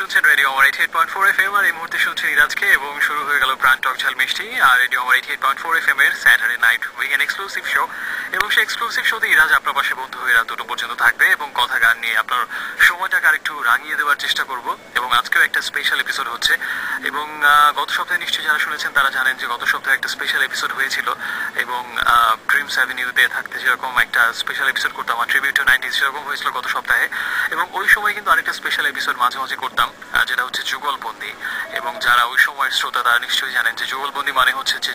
শুনছেন রেডিও আমার 88.4 FM আর এই মুহূর্তে শুনছেন ইরাজকে এবং শুরু হয়ে গেল প্রাণ টক ঝাল মিষ্টি আর রেডিও আমার 88.4 FM এর Saturday night weekend exclusive show এবং সেই এক্সক্লুসিভ শোতে ইরাজ আপনার পাশে বন্ধু হয়ে রাত 2টো পর্যন্ত থাকবে এবং কথা গান নিয়ে আপনার সময়টাকে আরেকটু রাঙিয়ে দেওয়ার চেষ্টা করব এবং আজকেও একটা স্পেশাল এপিসোড হচ্ছে এবং গত সপ্তাহে নিশ্চয়ই যারা শুনেছেন তারা জানেন যে গত সপ্তাহে একটা স্পেশাল এপিসোড হয়েছিল এবং ড্রিমস অ্যাভিনিউতে থাকতে যেরকম একটা স্পেশাল এপিসোড করতাম ট্রিবিউট টু 90s সেরকম হয়েছিল গত সপ্তাহে এবং ওই সময় কিন্তু আরেকটা স্পেশাল এপিসোড মাঝে মাঝে করতাম যেটা হচ্ছে যুগলবন্দি এবং যারা ওই সময়ের শ্রোতা তারা নিশ্চয়ই জানেন যে যুগলবন্দি মানে হচ্ছে যে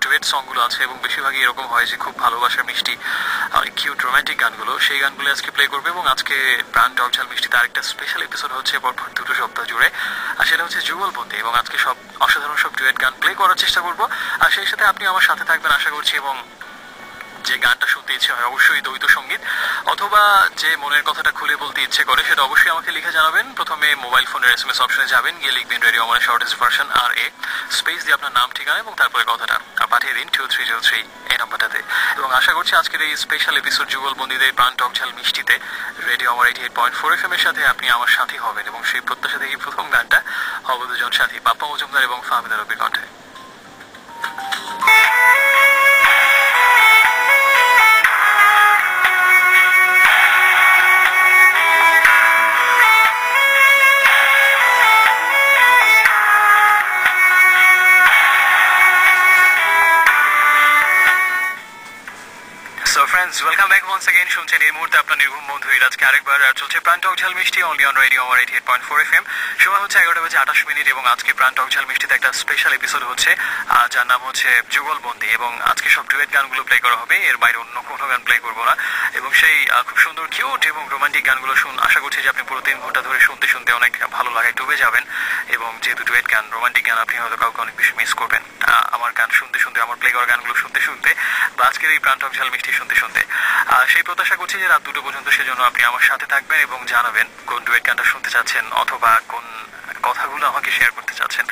ডুয়েট সংগুলো আছে এবং বেশিরভাগই এরকম হয় যে খুব ভালোবাসার মিষ্টি অনেক কিউট রোমান্টিক গানগুলো সেই গানগুলো আজকে প্লে করবে এবং আজকে প্রাণ টক ঝাল মিষ্টিতে আরেকটা স্পেশাল এপিসোড হচ্ছে পরপর 2টো সপ্তাহ জুড়ে আর সেটা হচ্ছে যুগলবন্দি এবং আজকে সব অসাধারণ সব ডুয়েট গান প্লে করার চেষ্টা করবো আর সেই সাথে আপনি আমার সাথে থাকবেন আশা করছি এবং যে গানটা শুনতে ইচ্ছে হয় অবশ্যই দ্বৈত সঙ্গীত অথবা যে মনের কথাটা খুলে বলতে ইচ্ছে করে সেটা অবশ্যই আমাকে লিখে জানাবেন প্রথমে মোবাইল ফোনের SMS অপশনে যাবেন গিয়ে লিখবেন রেডিও আমার শর্টেস্ট ভার্সন আর এ স্পেস দিয়ে আপনার নাম ঠিকানা এবং তারপরে কথাটা আর পাঠিয়ে দিন 2303 এই নাম্বারটাতে এবং আশা করছি আজকের এই স্পেশাল এপিসোড যুগলবন্দিতে প্রাণ টক ঝাল মিষ্টিতে রেডিও আমার 88.4 FM এর সাথে আপনি আমার সাথী হবেন এবং সেই প্রত্যাশা থেকেই প্রথম গানটা হবে দুজন সাথী বাপ্পা মজুমদার এবং ফাহমিদা রবির কণ্ঠে। ওয়েলকাম ব্যাক ওয়ান্স अगेन শুনছেন এই মুহূর্তে আপনার নির্ভুল বন্ধু ইরাজকে আরেকবার আর চলছে প্রাণ টক ঝাল মিষ্টি অনলি অন রেডিও আমার 88.4 FM সময় হচ্ছে 11:28 এবং আজকে প্রাণ টক ঝাল মিষ্টিতে একটা স্পেশাল এপিসোড হচ্ছে যার নাম হচ্ছে যুগলবন্দি এবং আজকে সব ডুয়েট গানগুলো প্লে করা হবে এর বাইরে অন্য কোনো গান প্লে করবো না এবং সেই খুব সুন্দর কিউট এবং রোমান্টিক গানগুলো আশা করছি যে আপনি পুরো 3 ঘন্টা ধরে শুনতে শুনতে অনেক ভালো লাগায় ডুবে যাবেন এবং যেহেতু ডুয়েট গান রোমান্টিক গান আপনি হয়তো কাউকে অনেক বেশি মিস করবেন আমার গান শুনতে শুনতে আমার প্লে করা গানগুলো শুনতে শুনতে বা আজকের এই প্রাণ টক ঝাল মিষ্টি শুনতে শুনতে সেই প্রত্যাশা করছি যে রাত 2টো পর্যন্ত সেজন্য আপনি আমার সাথে থাকবেন এবং জানাবেন কোন ডুয়েট গানটা শুনতে চাচ্ছেন অথবা কোন কথাগুলো আমাকে শেয়ার করতে চাচ্ছেন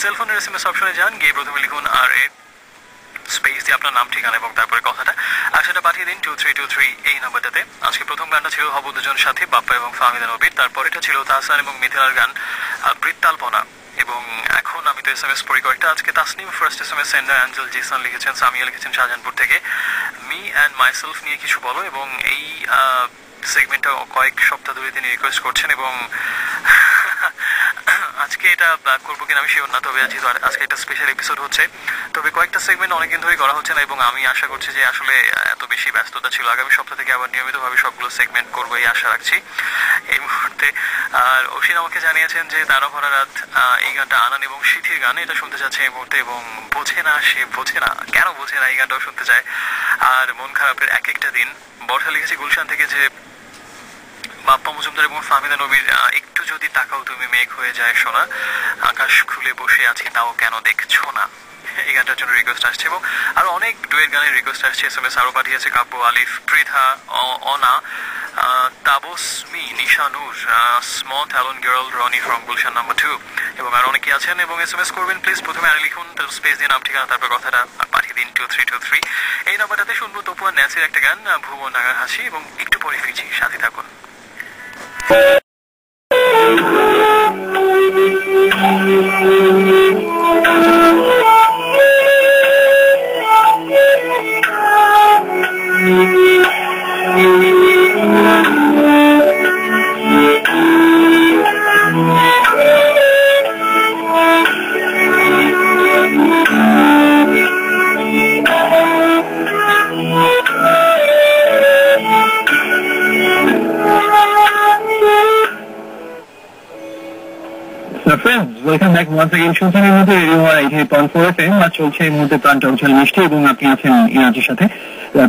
সেলফোনের SMS অপশনে যান গিয়ে প্রথমে লিখুন আর এ স্পেস দিয়ে আপনার নাম ঠিকানা এবং তারপরে কথাটা আর সেটা পাঠিয়ে দিন 2323 এই নাম্বারটাতে আজকে প্রথম গানটা ছিল হব দুজন সাথী বাপ্পা এবং ফাহমিদা নবীর তারপর এটা ছিল তাহসান এবং মিথিলার গান বৃত্তাল্পনা এবং এখন আমি তো SMS পড়ি কয়েকটা আজকে Tasnim first SMS sender Angel Zisan লিখেছেন সামিয়া লিখেছেন শাহজাহানপুর থেকে মি অ্যান্ড মাইসেলফ নিয়ে কিছু বলো এবং এই সেগমেন্টটা কয়েক সপ্তাহ ধরে তিনি রিকোয়েস্ট করছেন এবং আজকে এটা করবো কিনা আমি শিওর না তবে আজকে একটা স্পেশাল এপিসোড হচ্ছে তবে কয়েকটা সেগমেন্ট অনেকদিন ধরেই করা হচ্ছে না এবং আমি আশা করছি যে আসলে এত বেশি ব্যস্ততা ছিল আগামী সপ্তাহ থেকে আবার নিয়মিতভাবে সবগুলো সেগমেন্ট করবো এই আশা রাখছি এই মুহূর্তে আর অসীন আমাকে জানিয়েছেন যে তারা ভরা রাত এই গানটা আনান এবং সিথির গান এটা শুনতে চাচ্ছে এই মুহূর্তে এবং বোঝে না সে বোঝে না কেন বোঝে না এই গানটাও শুনতে চায় আর মন খারাপের এক একটা দিন বর্ষা লিখেছে গুলশান থেকে যে বাপ্পা মজুমদার এবং ফাহমিদা নবীর একটু যদি তাকাও তুমি মেঘ হয়ে যায় সোনা আকাশ খুলে বসে আছি তাও কেন দেখছো না এই গানটার জন্য রিকোয়েস্ট আসছে এবং আরো অনেক ডুয়েট গানের রিকোয়েস্ট আসছে SMS আরো পাঠিয়েছে কাব্য Alif Pritha Ona Tabasmi Nishanur small talon girl Roni from Gulshan number 2 এবং আর অনেকে আছেন এবং SMS করবেন প্লিজ প্রথমে আর লিখুন স্পেস দিয়ে নাম ঠিকানা তারপর কথাটা পাঠিয়ে দিন 2323 এই নাম্বারটাতে শুনবো তপু আর ন্যান্সির একটা গান ভুবন নাগার হাসি এবং একটু পরে ফিরছি সাথে থাকুন Welcome back once again শুনছেন এই মুহূর্তে রেডিও 88.4 FM আর চলছে এই মুহূর্তে প্রাণ টক ঝাল মিষ্টি এবং আপনি আছেন ইরাজের সাথে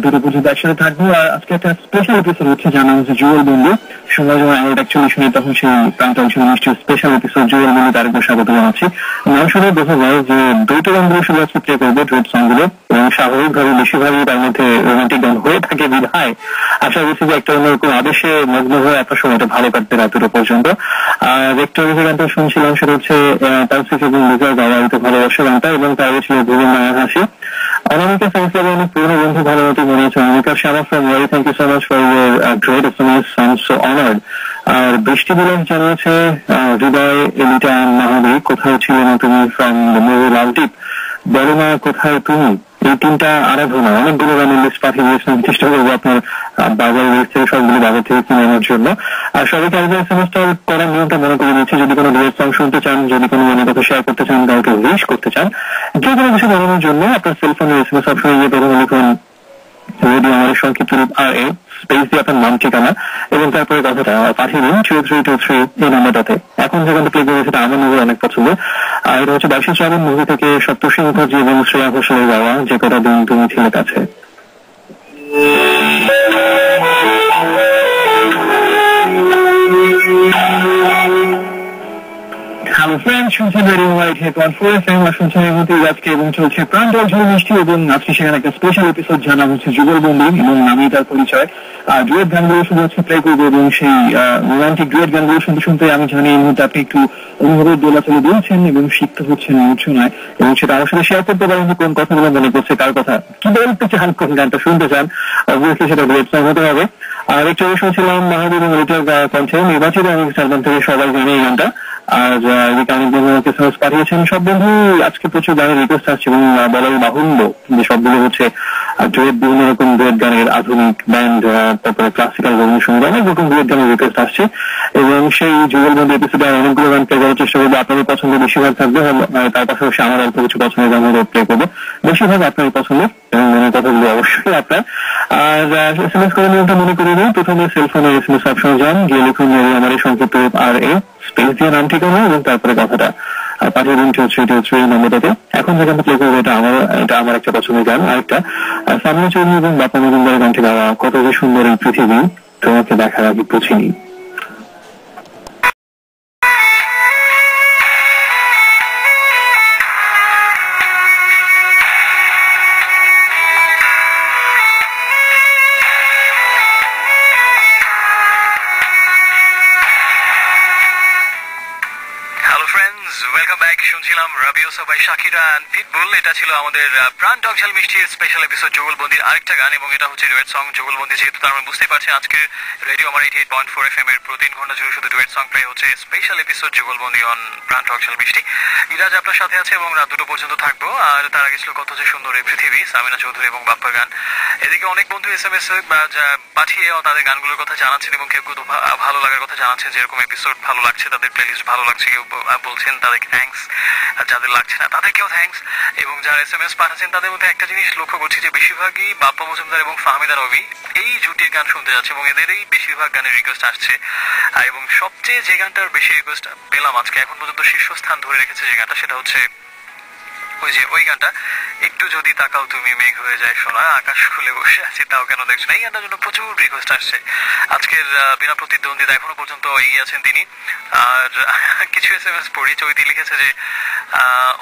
দুটো পর্যন্ত একসাথে থাকবো আর আজকে একটা স্পেশাল এপিসোড হচ্ছে জানা হচ্ছে যুগলবন্দি সময় যখন 11:41 তখন সেই প্রাণ টক ঝাল মিষ্টির স্পেশাল এপিসোড যুগলবন্দিতে আরেকবার স্বাগত জানাচ্ছি নাম শুনে বোঝা যায় যে দুটো গানগুলো শুধু আজকে প্লে করবো ডুয়েট সংগুলো এবং স্বাভাবিকভাবে বেশিরভাগই তার মধ্যে রোমান্টিক গান হয়ে থাকে বিধায় আশা করছি যে একটা অন্যরকম আদেশে মগ্ন হয়ে এত সময়টা ভালো কাটবে রাত 2টো পর্যন্ত আর একটা গানটা শুনছিলাম সেটা হচ্ছে তানসিফ এবং লিজার গাওয়া হয়তো ভালোবাসা গানটা এবং তার ছিল ভুবন নাগার হাসি অনামিকা সংস্থার অনেক পুরনো বন্ধু ভালো মতো মনে হচ্ছে Anamika Shyama from Wari thank you so much for your great SMS I am so honoured আর বৃষ্টি বিলাস জানিয়েছে হৃদয়, এলিটা, মাহবি, কোথাও ছিল না তুমি ফ্রম দ্য মুভি লালটিপ, বলো না কোথায় তুমি, এই তিনটা আরাধনা অনেকগুলো গানের লিস্ট পাঠিয়ে দিয়েছিলাম। চেষ্টা করবো আপনার বাজার লিস্ট থেকে সবগুলো বাজার থেকে কিনে আনার জন্য। আর সবাইকে একবার এসএমএসটা করার নিয়মটা মনে করে নিচ্ছি, যদি কোনো ডুয়েট সং শুনতে চান, যদি কোনো মনের কথা শেয়ার করতে চান, কাউকে উইশ করতে চান, যে কোনো কিছু জানানোর জন্য আপনার সেলফোনের এসএমএস অপশনে গিয়ে প্রথমে লিখুন রেডিও আমাদের সংক্ষিপ্ত রূপ RA, স্পেস দিয়ে আপনার নাম, ঠিকানা এবং তারপরে কথাটা পাঠিয়ে দিন 2323 এই নাম্বারটাতে। এখন যেখানে প্লে করবে সেটা আমার নিজের অনেক পছন্দ। আর এটা হচ্ছে 22 শ্রাবণ মুভি থেকে সপ্তর্ষি মুখার্জি এবং শ্রেয়া ঘোষালের গাওয়া যে কটা দিন তুমি ছিলে কাছে। হ্যালো ফ্রেন্ড, শুনছেন রেডিও 88.4 FM আর শুনছেন এই মুহূর্তে আজকে এবং চলছে প্রাণটক ঝড় মিষ্টি এবং আজকে সেখানে একটা স্পেশাল এপিসোড জানা হচ্ছে যুগলবন্দি এবং আমি তার পরিচয়। আর ডুয়েট গানগুলো শুধু হচ্ছে প্লে করবো এবং সেই রোমান্টিক ডুয়েট গানগুলো শুনতে শুনতে আমি জানি এই মুহূর্তে আপনি একটু অনুভবের দোলাচলে দিয়েছেন এবং শিখতে হচ্ছেন আলোচনায় এবং সেটা আমার সাথে শেয়ার করতে পারেন যে কোন কথাগুলো মনে করছে, কার কথা কি বলতে চান, কোন গানটা শুনতে চান, অবভিয়াসলি সেটা ডুয়েট সং হতে হবে। আর একটু শুনছিলাম মাহবুব এবং রিটার কণ্ঠে নির্বাচিত অনেক সালমান থেকে, সবাই জানে এই গানটা। আর এদিকে অনেক বন্ধু আমাকে সার্চ পাঠিয়েছেন, সব বন্ধু আজকে প্রচুর গানের রিকোয়েস্ট আসছে এবং বলার বাহুল্য যে সবগুলো হচ্ছে ডুয়েট, বিভিন্ন রকম ডুয়েট গানের, আধুনিক ব্যান্ড, তারপরে ক্লাসিক্যাল রবীন্দ্রসঙ্গীত, অনেক রকম ডুয়েট গানের রিকোয়েস্ট আসছে এবং সেই যুগলবন্দি এপিসোডে অনেকগুলো গান প্লে করার চেষ্টা করবো। আপনাদের পছন্দ বেশিরভাগ থাকবে, তার পাশাপাশি আমার অল্প কিছু পছন্দের গানগুলো প্লে করবো, বেশিরভাগ আপনার পছন্দ এবং মনের কথাগুলো অবশ্যই আপনার। আর এসএমএস করে নিয়মটা মনে করে দিন, প্রথমে সেলফোনে এসএমএস অপশনে যান, গিয়ে লিখুন আমার সংক্ষিপ্ত RA, স্পেস দিয়ে নাম, ঠিকানা এবং তারপরে কথাটা পাঠিয়ে দিন 2323 নম্বরটাতে। এখন যেখানে প্লে করবো এটা আমার একটা পছন্দের গান, আরেকটা সামনে চৌধুরী এবং বাপা মজুমদারের গানটি গাওয়া কত যে সুন্দর এই পৃথিবী, তোমাকে দেখার আগে বুঝিনি। শুনছিলাম রাবিওসা বাই শাকিরা এন্ড পিটবুল। এটা ছিল আমাদের প্রাণ টক ঝাল মিষ্টির স্পেশাল এপিসোড যুগলবন্দির আরেকটা গান এবং এটা হচ্ছে ডুয়েট সং যুগলবন্দি। যেহেতু তার মানে বুঝতেই পারছেন আজকে রেডিও আমার 88.4 FM এর প্রতি ঘন্টা জুড়ে শুধু ডুয়েট সং প্লে হচ্ছে, স্পেশাল এপিসোড যুগলবন্দি অন প্রাণ টক ঝাল মিষ্টি। ইরাজ আপনার সাথে আছে এবং রাত 2টো পর্যন্ত থাকবো। আর তার আগে ছিল কত যে সুন্দর এই পৃথিবী, সামিনা চৌধুরী এবং বাপ্পার গান। এদিকে অনেক বন্ধু এসএমএস পাঠিয়ে তাদের গানগুলোর কথা জানাচ্ছেন এবং কেউ কেউ ভালো লাগার কথা জানাচ্ছেন, যেরকম এপিসোড ভালো লাগছে, তাদের প্লেলিস্ট ভালো লাগছে, কেউ বলছেন তাদেরকে থ্যাঙ্কস, যাদের লাগছে না তাদেরকেও থ্যাঙ্কস। এবং যারা এসএমএস পাঠাচ্ছেন তাদের মধ্যে একটা জিনিস লক্ষ্য করছি যে বেশিরভাগই বাপ্পা মজুমদার এবং ফাহমিদা নবী এই জুটির গান শুনতে যাচ্ছে এবং এদেরই বেশিরভাগ গানের রিকোয়েস্ট আসছে। এবং সবচেয়ে যে গানটার বেশি রিকোয়েস্ট পেলাম আজকে এখন পর্যন্ত শীর্ষস্থান ধরে রেখেছে যে গানটা, সেটা হচ্ছে ওই গানটা, একটু যদি তাকাও তুমি মেঘ হয়ে যায় সোনা, আকাশ খুলে বসে আছি তাও কেন দেখছো না। এই গানটার জন্য প্রচুর রিকোয়েস্ট আসছে। আজকের বিনা প্রতিদ্বন্দ্বিতা এখনো পর্যন্ত এগিয়ে আছেন তিনি। আর কিছু এসএমএস পড়ি, চৈতি লিখেছে যে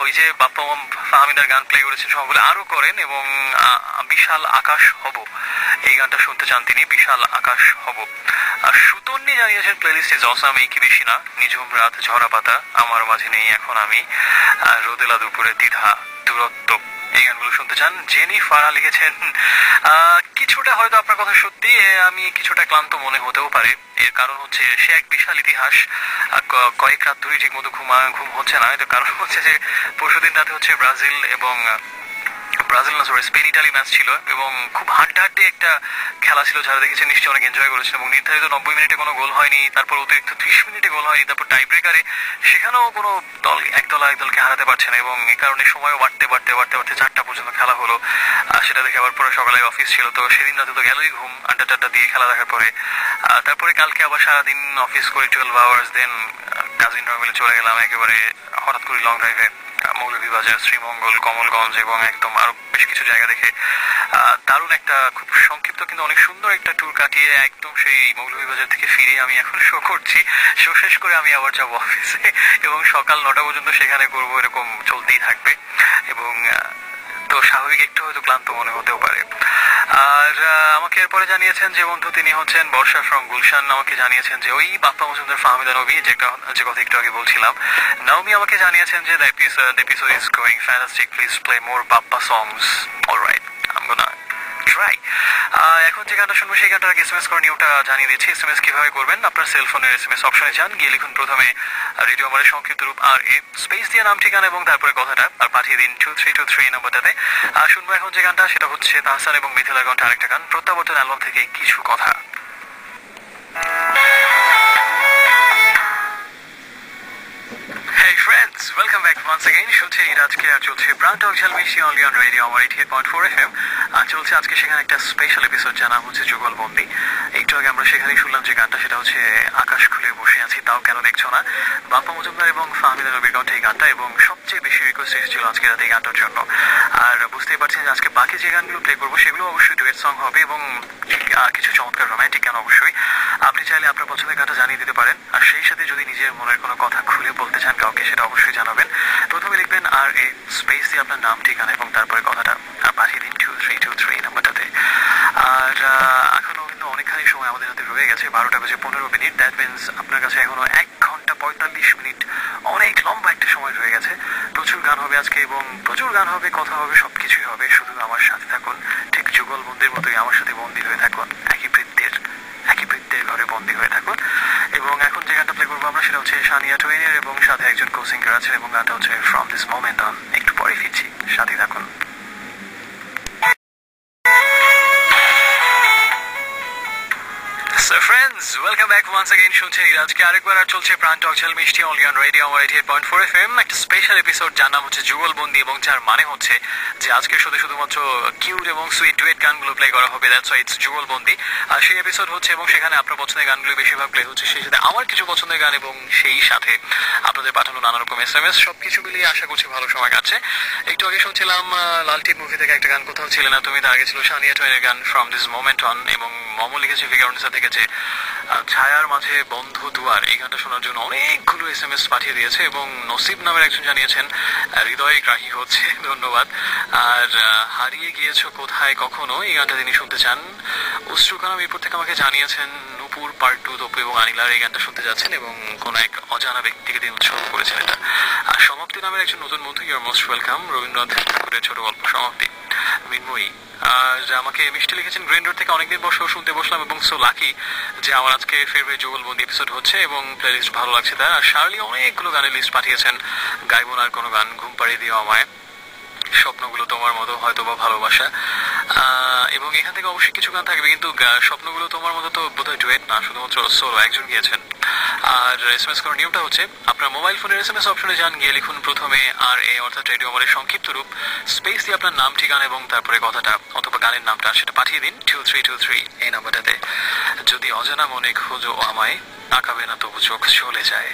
ওই যে বাপ্পা ফাহমিদার গান প্লে করেছেন সবগুলো আরো করেন এবং বিশাল আকাশ হব, এই গানটা শুনতে চান তিনি, বিশাল আকাশ হব। আর সুতন্নি জানিয়েছেন প্লেলিস্ট ইজ অসাম, এই কি বেশি না, নিঝুম রাত, ঝরা পাতা, আমার মাঝে নেই এখন আমি, রোদেলা দুপুরে দ্বিধা, দূরত্ব, এই গানগুলো শুনতে চান। জেনি ফারা লিখেছেন কিছুটা হয়তো আপনার কথা সত্যি, আমি কিছুটা ক্লান্ত মনে হতেও পারে, এর কারণ হচ্ছে সে এক বিশাল ইতিহাস, কয়েক রাত ধরে ঠিক মতো ঘুম হচ্ছে না। এর কারণ হচ্ছে যে পরশুদিন রাতে হচ্ছে ব্রাজিল না সরি স্পেন ইটালি ম্যাচ ছিল এবং খুব হাড্ডাহাড্ডি একটা খেলা ছিল, যারা দেখেছেন নিশ্চয়ই অনেক এনজয় করেছেন এবং নির্ধারিত 90 মিনিটে কোনো গোল হয়নি, তারপর অতিরিক্ত 30 মিনিটে গোল হয়নি, তারপর টাই ব্রেকারে সেখানেও কোনো দল এক দলকে হারাতে পারছে না এবং এই কারণে সময়ও বাড়তে 4টা পর্যন্ত খেলা হলো। সেটা দেখে আবার পরে সকালে অফিস ছিল, তো সেদিন রাতে তো গেলই ঘুম আড্ডা দিয়ে খেলা দেখার পরে। তারপরে কালকে আবার সারাদিন অফিস করে 12 আওয়ার্স, দেন কাজিনরা মিলে চলে গেলাম একেবারে হঠাৎ করে লং ড্রাইভে মৌলভীবাজার, শ্রীমঙ্গল, কমলগঞ্জ এবং একদম আরো বেশ কিছু জায়গা দেখে দারুণ একটা খুব সংক্ষিপ্ত কিন্তু অনেক সুন্দর একটা ট্যুর কাটিয়ে একদম সেই মৌলভীবাজার থেকে ফিরে আমি এখন শো করছি। শো শেষ করে আমি আবার যাবো অফিসে এবং সকাল 9টা পর্যন্ত সেখানে করবো, এরকম চলতেই থাকবে এবং তো স্বাভাবিক একটু হয়তো ক্লান্ত মনে হতেও পারে। আর আমাকে এরপরে জানিয়েছেন যে বন্ধু তিনি হচ্ছেন বর্ষা ফ্রম গুলশান, আমাকে জানিয়েছেন যে ওই বাপ্পা মজুমদার ফাহমিদা নবী যে কথা একটু আগে বলছিলাম। নাওমি আমাকে জানিয়েছেন যে the episode is going fantastic, please play more Bappa songs. Alright, I'm gonna try. এখন যে গানটা শুনবো সেই গানটার এসএমএস করে নিউটা জানিয়ে দিচ্ছি। এসএমএস কিভাবে করবেন? আপনার সেলফোনের এসএমএস অপশনে যান, গিয়ে লিখুন প্রথমে রেডিও আমাদের সংক্ষিপ্ত রূপ আর এ স্পেস দিয়ে নাম ঠিকানা এবং তারপরে কথাটা, আর পাঠিয়ে দিন 2323 নাম্বারটাতে। শুনবো এখন যে গানটা সেটা হচ্ছে তাহসান এবং মিথিলার কণ্ঠে আরেকটা গান, প্রত্যাবর্তন অ্যালবাম থেকে কিছু কথা। Hey friends, welcome back once again. শুনছেন আজকে আর চলছে প্রাণ টক ঝালমিষ্টি অনলি অন রেডিও আমার 88.4 FM। আর চলছে আজকে সেখানে একটা স্পেশাল এপিসোড, যার নাম হচ্ছে যুগলবন্দি। একটু আগে আমরা সেখানেই শুনলাম যে গানটা, সেটা হচ্ছে আকাশ খুলে বসে আছি তাও কেন দেখছো না, বাপ্পা মজুমদার এবং ফাহমিদা নবীর কণ্ঠে এই গানটা, এবং সবচেয়ে বেশি রিকোয়েস্ট এসেছিল আজকে রাতে এই গানটার জন্য। আর বুঝতেই পারছেন যে আজকে বাকি যে গানগুলো প্লে করবো সেগুলো অবশ্যই ডুয়েট সং হবে এবং কিছু চমৎকার রোমান্টিক গান অবশ্যই। আপনি চাইলে আপনার পছন্দের গানটা জানিয়ে দিতে পারেন, আর সেই সাথে যদি নিজের মনের কোনো কথা খুলে বলতে চান কাউকে, সেটা অবশ্যই জানাবেন। প্রথমে লিখবেন আর এ স্পেস দিয়ে আপনার নাম ঠিকানা এবং তারপরে কথাটা, আর পাঠিয়ে দিন 2323 নাম্বারটাতে। আর এখনো কিন্তু অনেকখানি সময় আমাদের হাতে রয়ে গেছে, 12:15। দ্যাট মিনস আপনার কাছে এখনো 1 ঘন্টা 45 মিনিট, অনেক লম্বা একটা সময় রয়ে গেছে। প্রচুর গান হবে আজকে এবং প্রচুর গান হবে, কথা হবে, সবকিছুই হবে। শুধু আমার সাথে থাকুন, ঠিক যুগলবন্দির মতোই আমার সাথে বন্দী হয়ে থাকুন, একই বৃত্তের ঘরে বন্দী হয়ে থাকুন। এবং এখন যে গানটা প্লে করবো আমরা সেটা হচ্ছে শানিয়া টুয়েনের, এবং সাথে একজন কো-সিঙ্গার আছেন, এবং গানটা হচ্ছে ফ্রম দিস মোমেন্ট অন। একটু পরে ফিরছি, সাথে থাকুন। So friends, welcome back once again. শুনছেন আজকে আরেকবার আর চলছে প্রাণ টক ঝাল মিষ্টি অনলি অন রেডিও আমার 88.4 FM, একটা স্পেশাল এপিসোড যার নাম হচ্ছে যুগলবন্দি, এবং যার মানে হচ্ছে যে আজকের সাথে শুধুমাত্র কিউট এবং সুইট ডুয়েট গানগুলো প্লে করা হবে। That's why it's Jugalbandi. আর সেই এপিসোড হচ্ছে, এবং সেখানে আপনার পছন্দের গানগুলো বেশিরভাগ প্লে হচ্ছে, সেই সাথে আমার কিছু পছন্দের গান, এবং সেই সাথে আপনাদের পাঠানো নানা রকম এসএমএস, সবকিছু মিলিয়ে আশা করছি ভালো সময় কাটছে। একটু আগে শুনছিলাম লালটিপ মুভি থেকে একটা গান, কোথাও ছিলে না তুমি, তার আগে ছিল শানিয়া টুয়েনের গান ফ্রম দিস মোমেন্ট অন, এবং মমো লিখেছে ফিগারনিসা থেকে যে ছায়ার মাঝে বন্ধ দুয়ার। এই গানটা শোনার জন্য অনেকগুলো এসএমএস পাঠিয়ে দিয়েছে, এবং নসিব নামের একজন জানিয়েছেন হৃদয়ে গ্রাহী হচ্ছে, ধন্যবাদ। আর হারিয়ে গিয়েছো কোথায় কখনো, এই গানটা তিনি শুনতে চান। উশ্রুকানা মিরপুর থেকে আমাকে জানিয়েছেন নূপুর পার্ট 2 তপু এবং আনিলার এই গানটা শুনতে যাচ্ছেন, এবং কোন এক অজানা ব্যক্তিকে তিনি উৎসর্গ করেছেন এটা। আর সমাপ্তি নামের একজন নতুন বন্ধু, you are most welcome, Rabindranath ঠাকুরের ছোট গল্প সমাপ্তি, মিনময়ী। আর আমাকে মিষ্টি লিখেছেন গ্রিন রোড থেকে, অনেকদিন বসেও শুনতে বসলাম, এবং সো লাকি যে আমার আজকে ফেভারিট যুগলবন্দি এপিসোড হচ্ছে, এবং প্লেলিস্ট ভালো লাগছে তার। আর শার্লি অনেকগুলো গানের লিস্ট পাঠিয়েছেন, গাইবো না আর কোনো গান, ঘুম পাড়িয়ে দিও আমায়, স্বপ্নগুলো তোমার মতো, হয়তো বা ভালোবাসা। এবং এখান থেকে অবশ্যই কিছু গান থাকবে, কিন্তু স্বপ্নগুলো তোমার মতো তো বোধহয় ডুয়েট না, শুধুমাত্র সোলো একজন গিয়েছেন। আর এসএমএস করার নিয়মটা হচ্ছে, আপনার মোবাইল ফোনের এসএমএস অপশনে যান, গিয়ে লিখুন প্রথমে আর এ অর্থাৎ রেডিও আমাদের সংক্ষিপ্ত রূপ, স্পেস দিয়ে আপনার নাম ঠিকানা এবং তারপরে কথাটা অথবা গানের নামটা, সেটা পাঠিয়ে দিন 2323 এই নাম্বারটাতে। যদি অজানা মনে খোঁজো আমায়, তাকাবে না তবু চোখ চলে যায়।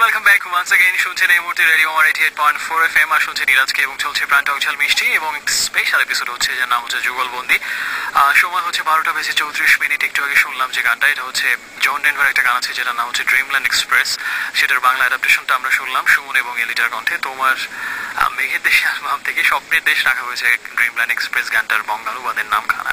Welcome back once again. শুনছেন এই মুহূর্তে রেডিও আমার 88.4 FM, আর শুনছেন আজকে, এবং চলছে প্রাণ টক ঝাল মিষ্টি, এবং স্পেশাল এপিসোড হচ্ছে যার নাম হচ্ছে যুগলবন্দি। সময় হচ্ছে 12:34। একটু আগে শুনলাম যে গানটা, এটা হচ্ছে জন ডেনভার একটা গান আছে যেটার নাম হচ্ছে ড্রিমল্যান্ড এক্সপ্রেস, সেটার বাংলা অ্যাডাপ্টেশনটা আমরা শুনলাম সুমন এবং এলিটার কণ্ঠে। তোমার মেঘের দেশে অ্যালবাম থেকে স্বপ্নের দেশ রাখা হয়েছে ড্রিমল্যান্ড এক্সপ্রেস গানটার বঙ্গানুবাদের নামখানা।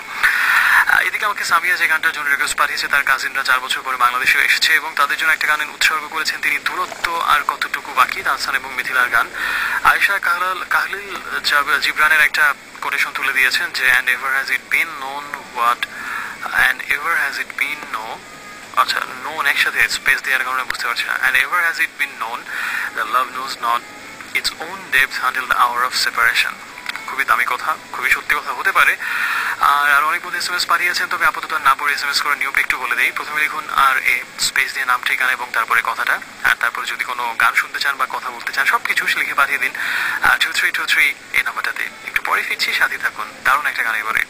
এদিকে আমাকে সামিয়া যে গানটার জন্য রিকোয়েস্ট পাঠিয়েছে, তার কাজিনরা 4 বছর পরে বাংলাদেশে এসেছে, এবং তাদের জন্য একটা গানের উৎসর্গ করেছেন তিনি, দূরত্ব আর কতটুকু বাকি, তাহসান এবং মিথিলার গান। আয়েশা কাহলিল জিবরানের একটা কোটেশন তুলে দিয়েছেন যে and ever has it been known what and ever has it been no, আচ্ছা known একসাথে স্পেস দেওয়ার কারণে বুঝতে পারছি না, and ever has it been known that love knows not its own depth until the hour of separation। খুবই দামি কথা, খুবই সত্যি কথা হতে পারে। আর অনেক বন্ধু এসএমএস পাঠিয়েছেন, তবে আপাতত না পড়ে এসএমএস করার নিয়মটা একটু বলে দেই। প্রথমে লিখুন আর এ স্পেস দিয়ে নাম ঠিকানা এবং তারপরে কথাটা, আর তারপরে যদি কোনো গান শুনতে চান বা কথা বলতে চান সবকিছু লিখে পাঠিয়ে দিন 2323 এই নাম্বারটাতে। একটু পরে ফিরছি, সাথে থাকুন, দারুণ একটা গান এবারে।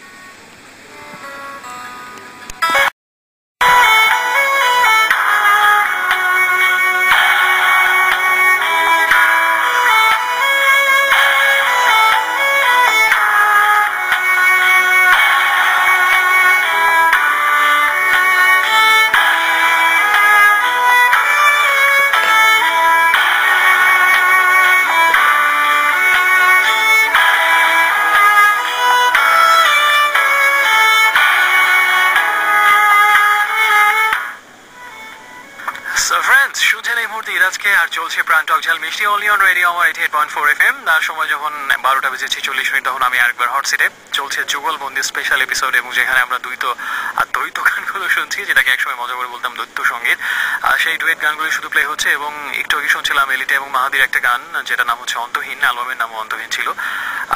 শুনছেন এই মুহূর্তে ইরাজকে, আর চলছে প্রাণ টক ঝাল মিষ্টি অনলি অন রেডিও আমার 88.4 FM। আর সময় যখন 12টা বেজে 46 মিনিট, তখন আমি আরেকবার হট সিটে চলছে যুগলবন্দি স্পেশাল এপিসোড, এবং যেখানে আমরা দ্বৈত গানগুলো শুনছি, যেটাকে একসময় মজা করে বলতাম দ্বৈত সঙ্গীত। আর সেই ডুয়েট গানগুলো শুধু প্লে হচ্ছে, এবং একটু আগে শুনছিলাম এলিটা এবং মাহাদির একটা গান, যেটা নাম হচ্ছে অন্তহীন, অ্যালবামের নামও অন্তহীন ছিল।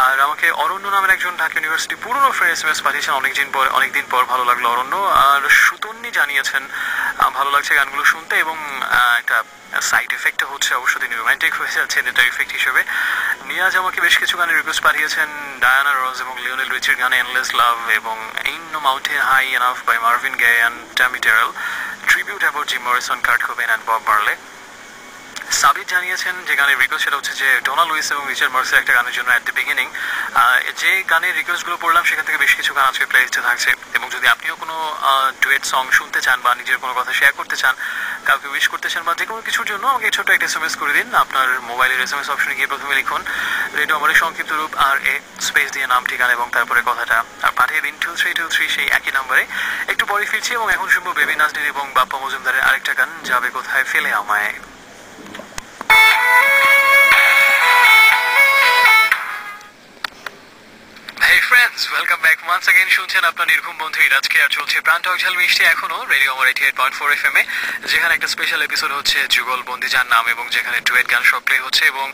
আর আমাকে অরণ্য নামের একজন ঢাকা ইউনিভার্সিটি পুরনো ফ্রেন্ড এসএমএস পাঠিয়েছেন অনেকদিন পর। ভালো লাগলো অরণ্য। আর সুতন্নি জানিয়েছেন ভালো লাগছে গানগুলো শুনতে, এবং একটা সাইড এফেক্ট হচ্ছে, অবশ্য তিনি রোমান্টিক হয়ে যাচ্ছেন এটা এফেক্ট হিসেবে। নিয়াজ আমাকে বেশ কিছু গানের রিকোয়েস্ট পাঠিয়েছেন, ডায়ানা রোজ এবং লিওনেল রিচির গান এন্ডলেস লাভ, এবং ain't no mountain high enough by Marvin Gaye and Tammi Terrell, tribute about Jim Morrison, Kurt Cobain and Bob Marley. Sabit জানিয়েছেন যে গানের রিকোয়েস্ট, সেটা হচ্ছে যে ডোনা লুইস এবং রিচার্ড মার্সের একটা গানের জন্য অ্যাট দি বিগিনিং। যে গানের রিকোয়েস্টগুলো পড়লাম সেখান থেকে বেশ কিছু গান আজকে প্লেলিস্টে থাকছে, এবং যদি আপনিও কোনো ডুয়েট সং শুনতে চান বা নিজের কোনো কথা শেয়ার করতে চান, কাউকে উইশ করতে চান, বা যে কোনো কিছুর জন্য আমাকে ছোট্ট একটা এসএমএস করে দিন। আপনার মোবাইলের এসএমএস অপশনে গিয়ে প্রথমে লিখুন রেডিও আমার সংক্ষিপ্ত রূপ আর এ স্পেস দিয়ে নাম, ঠিকানা এবং তারপরে কথাটা, আর পাঠিয়ে দিন 2323 সেই একই নম্বরে। একটু পরে ফিরছি, এবং এখন শুনবো বেবি নাজনীন এবং বাপ্পা মজুমদারের আরেকটা গান, যাবে কোথায় ফেলে আমায়। Hey friends, welcome back once again. শুনছেন আপনার নির্ঘুম বন্ধু ইরাজকে, আর চলছে প্রাণ টক ঝাল মিষ্টি এখনো রেডিও আমার 88.4 FM এ, যেখানে একটা স্পেশাল এপিসোড হচ্ছে যুগলবন্দি যার নাম, এবং যেখানে ডুয়েট গান সব প্লে হচ্ছে, এবং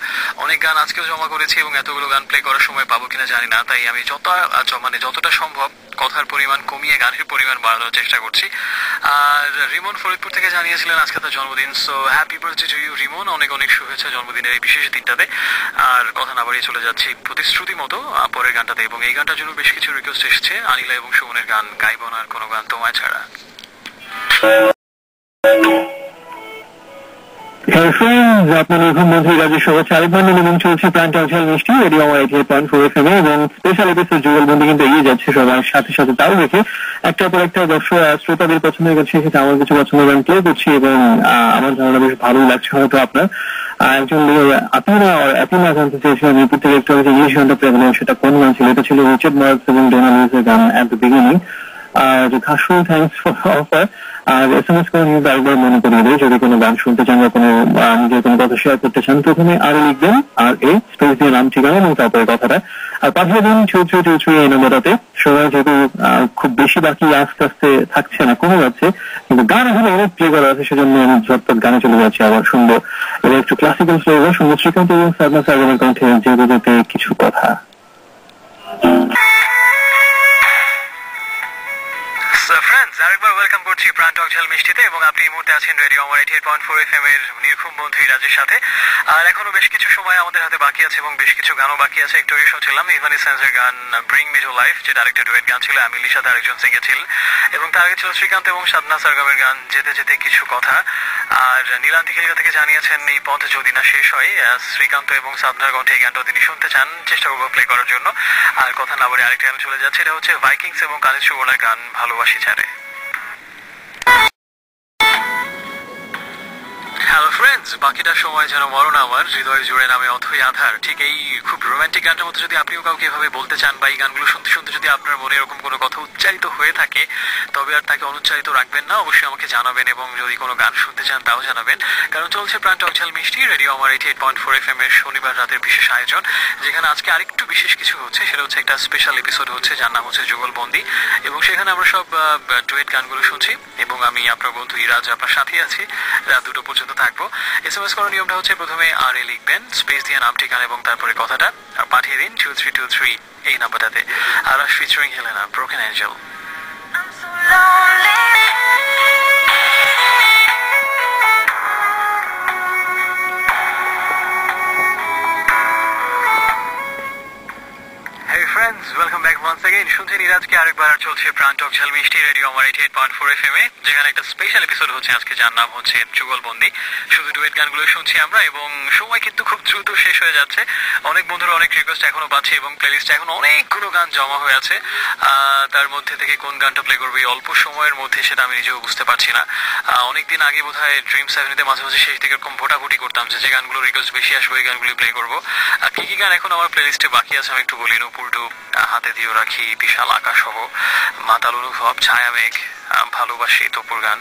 অনেক গান আজকেও জমা করেছি, এবং এতগুলো গান প্লে করার সময় পাবো কিনা জানি না, তাই আমি যতটা সম্ভব কথার পরিমাণ কমিয়ে গানের পরিমাণ বাড়ানোর চেষ্টা করছি। আর রিমন ফরিদপুর থেকে জানিয়েছিলেন আজকে তার জন্মদিন, so happy birthday to you Rimon, অনেক অনেক শুভেচ্ছা জন্মদিনের এই বিশেষ দিনটাতে। আর কথা না বাড়িয়ে চলে যাচ্ছি প্রতিশ্রুতি মতো পরের গানটাতে, এবং এই গানটার জন্য বেশ কিছু রিকোয়েস্ট এসেছে। আনিলা এবং সুমনের গান, গাইব না আর কোনো গান তোমায় ছাড়া। আপনার নির্ঘুম বন্ধু ইরাজের শুভেচ্ছা আরেকবার নিন, এবং চলছে প্রাণ টক ঝাল মিষ্টি রেডিও আমার 88.4 FM এ, এবং স্পেশাল এপিসোড যুগলবন্দি কিন্তু এগিয়ে যাচ্ছে সবার সাথে সাথে। তাও দেখে একটার পর একটা দর্শক শ্রোতাদের পছন্দের গান, সেক্ষেত্রে আমার কিছু পছন্দের গান প্লে করছি, এবং আমার ধারণা বেশ ভালোই লাগছে হয়তো আপনার। একজন আপনারা জানতে চেয়েছিলেন মিরপুর থেকে একটু আগে ইংলিশ গানটা প্লে করলেন, সেটা কোন গান ছিল? এটা ছিল রিচার্ড মার্কস এবং ডোনা লুইসের গান অ্যাট দ্য বিগিনিং। আর খাসু থ্যাংকস ফর অফার। আর এসএমএস করে নিয়ে একবার মনে করিয়ে দেয়, যদি কোনো গান শুনতে চান বা কোনো নিজের কোনো কথা শেয়ার করতে চান, প্রথমে আরো লিখবেন আর এই স্পেস দিয়ে নাম, ঠিকানা এবং তারপরে কথাটা, আর পাঠিয়ে দিন 2323 এই নম্বরটাতে। সময় যেহেতু খুব বেশি বাকি আস্তে আস্তে থাকছে না, কমে যাচ্ছে, কিন্তু গান এখন অনেক প্লে করা আছে, সেজন্য আমি ঝটপট গানে চলে যাচ্ছি। আবার শুনবো এবার একটু ক্লাসিক্যাল ফ্লেভার, শুনবো শ্রীকান্ত এবং সাধনা সাগরের কণ্ঠে যেতে কিছু কথা। আরেকবার ওয়েলকাম করছি প্রাণ টক ঝাল মিষ্টিতে, এবং আপনি এই মুহূর্তে আছেন রেডিও আমার 88.4 FM এর নির্ঘুম বন্ধু ইরাজের সাথে। আর এখনো বেশ কিছু সময় আমাদের হাতে বাকি আছে, এবং বেশ কিছু গানও বাকি আছে। একটু আগে শুনছিলাম ইভানিসেন্সের গান ব্রিং মি টু লাইফ, যেটা আরেকটা ডুয়েট গান ছিল, আমিলির সাথে আরেকজন সিঙ্গেছিলেন। এবং তার আগে ছিল শ্রীকান্ত এবং সাধনা সারগামের গান যেতে যেতে কিছু কথা। আর নীলান্তি খিলিকা থেকে জানিয়েছেন এই পথ যদি না শেষ হয়, শ্রীকান্ত এবং সাধনার কণ্ঠে এই গানটাও তিনি শুনতে চান, চেষ্টা করবো প্লে করার জন্য। আর কথা না বলে আরেকটা গান চলে যাচ্ছে, এটা হচ্ছে ভাইকিংস এবং কালিদ সুবর্ণার গান ভালোবাসি ছাড়ে। হ্যালো ফ্রেন্ডস, বাকিটা সময় যেন মরণ আমার হৃদয় জুড়ে নামে অথই আধার। ঠিক এই খুব রোমান্টিক গানটার মধ্যে যদি আপনিও কাউকে এভাবে বলতে চান, বা এই গানগুলো শুনতে শুনতে যদি আপনার মনে এরকম কোনো কথা উচ্চারিত হয়ে থাকে, তবে আর তাকে অনুচ্চারিত রাখবেন না, অবশ্যই আমাকে জানাবেন, এবং যদি কোনো গান শুনতে চান তাও জানাবেন। কারণ চলছে প্রাণ টক ঝাল মিষ্টি রেডিও আমার 88.4 FM এর শনিবার রাতের বিশেষ আয়োজন, যেখানে আজকে আরেকটু বিশেষ কিছু হচ্ছে। সেটা হচ্ছে একটা স্পেশাল এপিসোড হচ্ছে, যার নাম হচ্ছে যুগলবন্দি, এবং সেখানে আমরা সব ডুয়েট গানগুলো শুনছি, এবং আমি আপনার বন্ধু ইরাজ আপনার সাথে আছি, রাত 2টো পর্যন্ত থাকবো। এসএমএস করার নিয়মটা হচ্ছে প্রথমে আর এ লিখবেন, স্পেস দিয়ে নাম, ঠিকানা এবং তারপরে কথাটা, আর পাঠিয়ে দিন 2323 এই নাম্বারটাতে। আর featuring Helena, broken angel. Welcome back once again. শুনছেন ইরাজকে আরেকবার, আর চলছে প্রাণ টক ঝাল মিষ্টি রেডিও আমার 88.4 FM এ, যেখানে একটা স্পেশাল এপিসোড হচ্ছে আজকে, যার নাম হচ্ছে যুগলবন্দি। শুধু ডুয়েট গানগুলো শুনছি আমরা, এবং সময় কিন্তু খুব দ্রুত শেষ হয়ে যাচ্ছে। অনেক বন্ধুরা অনেক রিকোয়েস্ট এখনো পাচ্ছি, এবং প্লেলিস্টে এখন অনেকগুলো গান জমা হয়ে আছে। তার মধ্যে থেকে কোন গানটা প্লে করবো এই অল্প সময়ের মধ্যে, সেটা আমি নিজেও বুঝতে পারছি না। অনেকদিন আগে বোধহয় ড্রিম সেভেনিতে মাঝে মাঝে শেষ দিকে এরকম ভোটাভুটি করতাম যে গানগুলো রিকোয়েস্ট বেশি আসবে ওই গানগুলি প্লে করবো। কি কি গান এখন আমার প্লেলিস্টে বাকি আছে আমি একটু বলি। নুপুর টু, হাতে দিয়েও রাখি, বিশাল আকাশ হব, মাতাল অনুভব, ছায়া মেঘ, ভালোবাসি দুপুর গান,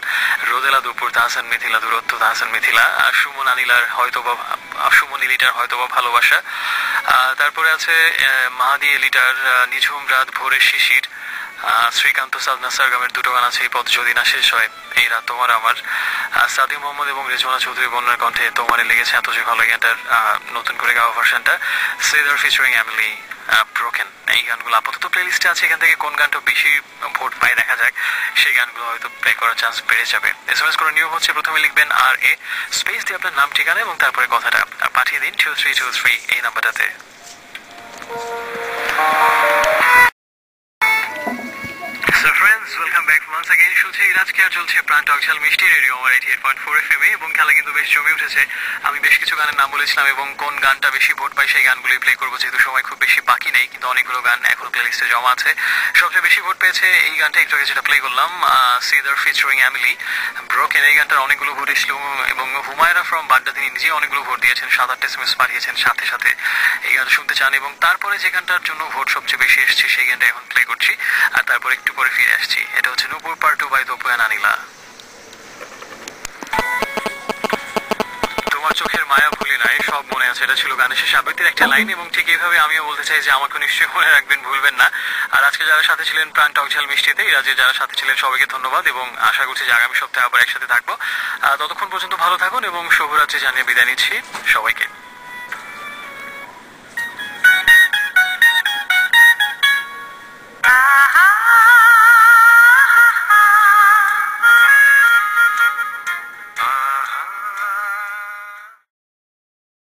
রোদেলা দুপুর, তাহসান মিথিলা দূরত্ব, তাহসান মিথিলা, সুমন আনিলার হয়তোবা, সুমন ইলিটার হয়তোবা ভালোবাসা, তারপরে আছে মাহাদি এলিটার নিঝুম রাত ভোরের শিশির, শ্রীকান্ত সাদনা সারগামের দুটো গান আছে, এই পথ যদি না শেষ হয়, এই রাত তোমার আমার, সাদি মোহাম্মদ এবং রেজওয়ানা চৌধুরী বন্যার কণ্ঠে তোমারে লেগেছে এত যে ভালো, গানটার নতুন করে গাওয়া ভার্সনটা, সেদার ফিচারিং এমিলি, ব্রোকেন। এই গানগুলো আপাতত প্লে লিস্টে আছে, এখান থেকে কোন গানটা বেশি ভোট পায় দেখা যাক, সেই গানগুলো হয়তো প্লে করার চান্স বেড়ে যাবে। এসএমএস করে নিয়ম হচ্ছে প্রথমে লিখবেন RA স্পেস দিয়ে আপনার নাম, ঠিকানা এবং তারপরে কথাটা পাঠিয়ে দিন 2323 এই নাম্বারটাতে। Welcome back once again. শুনছে ইরাজকে আর চলছে প্রাণ টকঝাল মিষ্টি রেডিও আমার 88.4 FM এ, এবং খেলা কিন্তু বেশ জমে উঠেছে। আমি বেশ কিছু গানের নাম বলেছিলাম এবং কোন গানটা বেশি ভোট পাই সেই গানগুলোই প্লে করবো, যেহেতু সময় খুব বেশি বাকি নেই, কিন্তু অনেকগুলো গান এখনো প্লে লিস্টে জমা আছে। সবচেয়ে বেশি ভোট পেয়েছে এই গানটা, একটু আগে যেটা প্লে করলাম, সিদার ফিচারিং এমিলি, ব্রোকেন। এই গানটার অনেকগুলো ভোট এসেছিল এবং হুমায়রা ফ্রম বাড্ডা তিনি নিজে অনেকগুলো ভোট দিয়েছেন, 7-8 SMS পাঠিয়েছেন সাথে সাথে এই গান শুনতে চান। এবং তারপরে যে গানটার জন্য ভোট সবচেয়ে বেশি এসেছে সেই গানটা এখন প্লে করছি, আর তারপর একটু পরে ফিরে আসছি। এটা হচ্ছে নূপুর পার্ট 2 বাই দোপয়ান আনিলা। তোমার চোখের মায়া ভুলি নাই, সব মনে আছে, এটা ছিল গানের শেষ আবৃত্তির একটা লাইন, এবং ঠিক এইভাবে আমিও বলতে চাই যে আমাকে নিশ্চয়ই মনে রাখবেন, ভুলবেন না। আর আজকে যারা সাথে ছিলেন প্রাণ টকঝাল মিষ্টিতে, ইরাজে যারা সাথে ছিলেন সবাইকে ধন্যবাদ, এবং আশা করছি যে আগামী সপ্তাহে আবার একসাথে থাকবো। ততক্ষণ পর্যন্ত ভালো থাকুন এবং শুভরাত্রি জানিয়ে বিদায় নিচ্ছি সবাইকে।